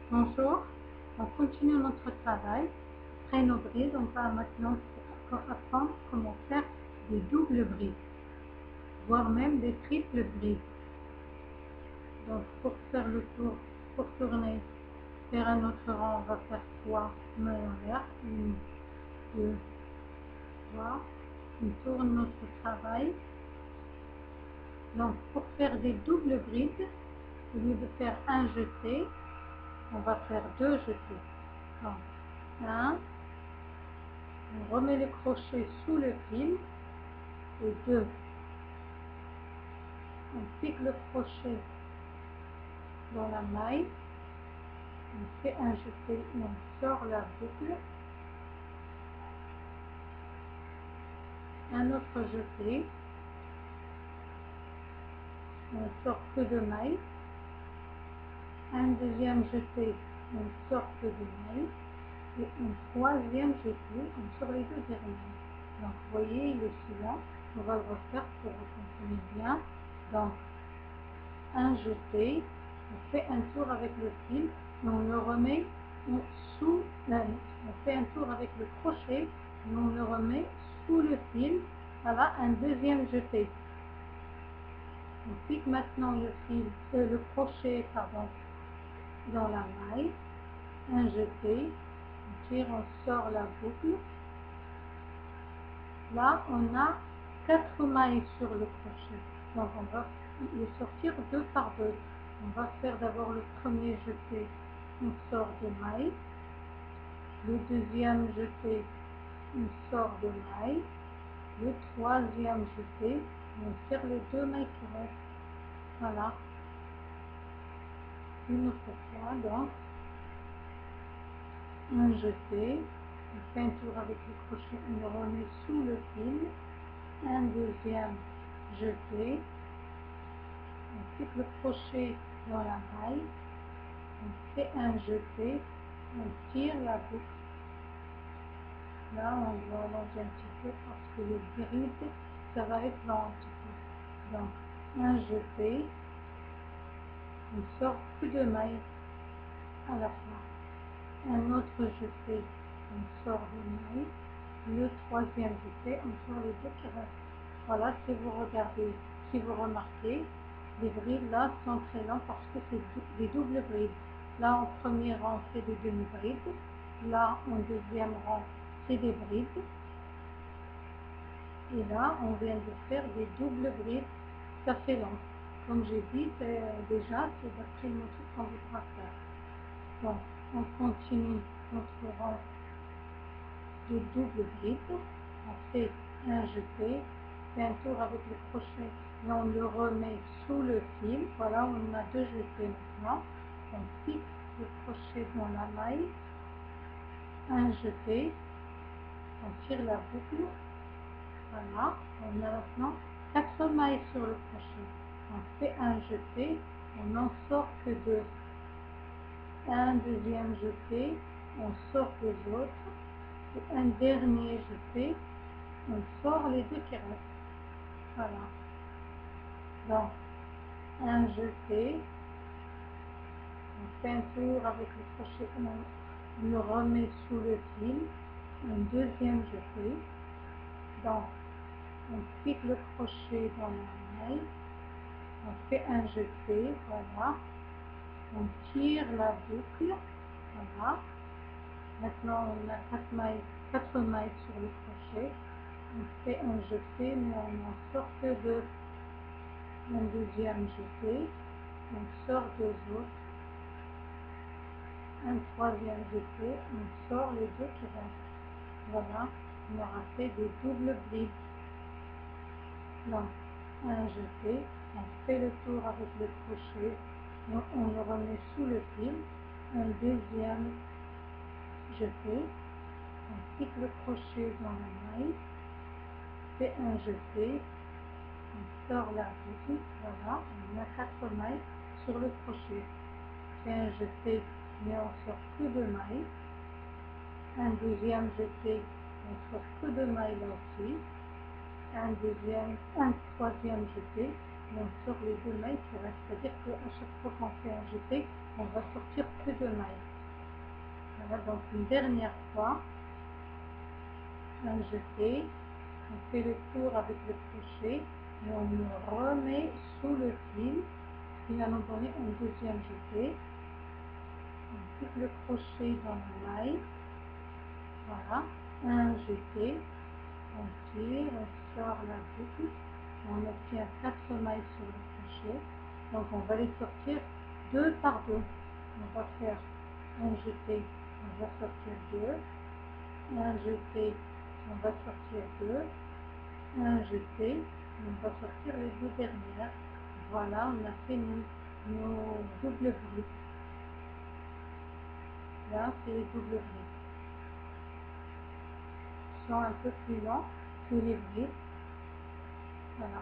Bonjour, on continue notre travail. Après nos brides, on va maintenant apprendre comment faire des doubles brides, voire même des triples brides. Donc pour faire le tour, pour tourner vers un autre rang, on va faire 3 mailles en l'air, 1, 2, 3. On tourne notre travail. Donc pour faire des doubles brides, au lieu de faire un jeté, on va faire 2 jetés. Donc 1, on remet le crochet sous le fil, et 2, on pique le crochet dans la maille, on fait un jeté et on sort la boucle, un autre jeté, on sort que 2 mailles, un deuxième jeté, on sort que 2 mailles, et un troisième jeté, on sort les 2 dernières. Donc vous voyez le suivant, on va le refaire pour que vous compreniez bien. Donc un jeté, on fait un tour avec le fil, et on le remet sous la nuque. On fait un tour avec le crochet, et on le remet sous le fil. Voilà un deuxième jeté. On pique maintenant le crochet dans la maille, un jeté, on tire, on sort la boucle. Là, on a 4 mailles sur le crochet. Donc, on va les sortir 2 par 2. On va faire d'abord le premier jeté, on sort 2 mailles. Le deuxième jeté, on sort 2 mailles. Le troisième jeté, on tire les 2 mailles qui restent. Voilà. Une autre fois, donc, un jeté, on fait un tour avec le crochet, on le remet sous le fil. Un deuxième jeté, on pique le crochet dans la maille, on fait un jeté, on tire la boucle. Là, on va allonger un petit peu parce que les brides, ça va être long un petit peu. Donc, un jeté, on sort plus de mailles à la fin. Un autre jeté, on sort 2 mailles. Le troisième jeté, on sort les 2 qui restent. Voilà, si vous regardez, si vous remarquez, les brides là sont très longs parce que c'est des doubles brides. Là, en premier rang, c'est des demi-brides. Là, en deuxième rang, c'est des brides. Et là, on vient de faire des doubles brides. Ça fait long. Comme j'ai dit déjà, c'est d'après le motif qu'on voudra faire. Donc, on continue notre rang de double bride. On fait un jeté, fait un tour avec le crochet et on le remet sous le fil. Voilà, on a 2 jetés maintenant. On pique le crochet dans la maille, un jeté, on tire la boucle. Voilà, on a maintenant 4 mailles sur le crochet. On fait un jeté, on n'en sort que 2. Un deuxième jeté, on sort 2 autres. Et un dernier jeté, on sort les 2 qui restent. Voilà. Donc, un jeté, on fait un tour avec le crochet, on le remet sous le fil, un deuxième jeté. Donc, on pique le crochet dans la maille, on fait un jeté, voilà. On tire la boucle, voilà. Maintenant, on a 4 mailles sur le crochet. On fait un jeté, mais on n'en sort que 2. Un deuxième jeté, on sort 2 autres, un troisième jeté, on sort les 2 qui restent. Voilà, on aura fait des doubles brides. Donc, un jeté, on fait le tour avec le crochet, on le remet sous le fil, un deuxième jeté, on pique le crochet dans la maille, fait un jeté, on sort la boucle, voilà, on a 4 mailles sur le crochet. Fait un jeté, mais on sort que 2 mailles. Un deuxième jeté, on sort que 2 mailles là aussi. Un troisième jeté, on sort les 2 mailles qui restent, c'est-à-dire qu'à chaque fois qu'on fait un jeté, on va sortir que 2 mailles. Voilà, donc une dernière fois, un jeté, on fait le tour avec le crochet et on le remet sous le fil qui va nous donner un deuxième jeté. On coupe le crochet dans la maille, voilà, un jeté, on tire, on sort la boucle, on obtient 4 mailles sur le crochet, donc on va les sortir 2 par 2. On va faire un jeté, on va sortir 2, un jeté, on va sortir 2, un jeté, on va sortir les 2 dernières. Voilà, on a fait nos doubles briques. Là, c'est les doubles briques. Ils sont un peu plus longs que les briques. Voilà.